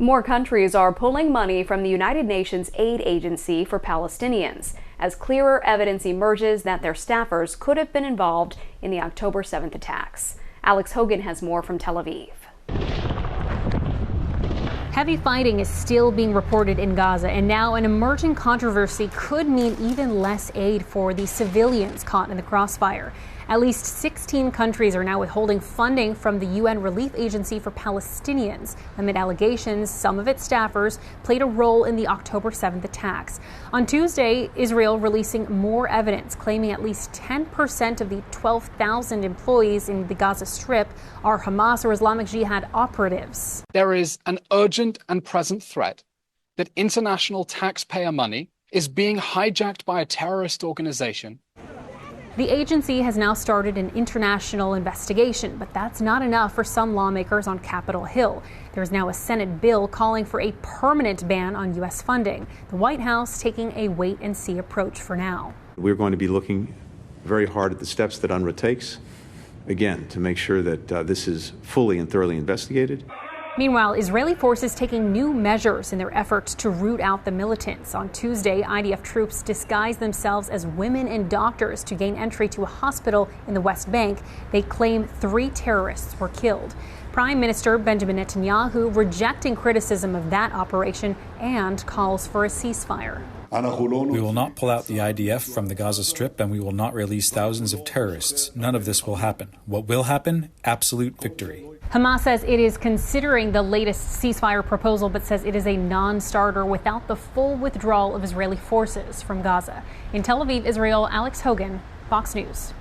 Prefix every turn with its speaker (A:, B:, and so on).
A: More countries are pulling money from the United Nations Aid Agency for Palestinians as clearer evidence emerges that their staffers could have been involved in the October 7th attacks. Alex Hogan has more from Tel Aviv.
B: Heavy fighting is still being reported in Gaza, and now an emerging controversy could mean even less aid for the civilians caught in the crossfire. At least 16 countries are now withholding funding from the UN Relief Agency for Palestinians amid allegations some of its staffers played a role in the October 7th attacks. On Tuesday, Israel releasing more evidence claiming at least 10% of the 12,000 employees in the Gaza Strip are Hamas or Islamic Jihad operatives.
C: There is an urgent and present threat that international taxpayer money is being hijacked by a terrorist organization.
B: The agency has now started an international investigation, but that's not enough for some lawmakers on Capitol Hill. There's now a Senate bill calling for a permanent ban on U.S. funding. The White House taking a wait-and-see approach for now.
D: We're going to be looking very hard at the steps that UNRWA takes, again, to make sure that this is fully and thoroughly investigated.
B: Meanwhile, Israeli forces taking new measures in their efforts to root out the militants. On Tuesday, IDF troops disguised themselves as women and doctors to gain entry to a hospital in the West Bank. They claim 3 terrorists were killed. Prime Minister Benjamin Netanyahu rejecting criticism of that operation and calls for a ceasefire.
E: We will not pull out the IDF from the Gaza Strip, and we will not release thousands of terrorists. None of this will happen. What will happen? Absolute victory.
B: Hamas says it is considering the latest ceasefire proposal, but says it is a non-starter without the full withdrawal of Israeli forces from Gaza. In Tel Aviv, Israel, Alex Hogan, Fox News.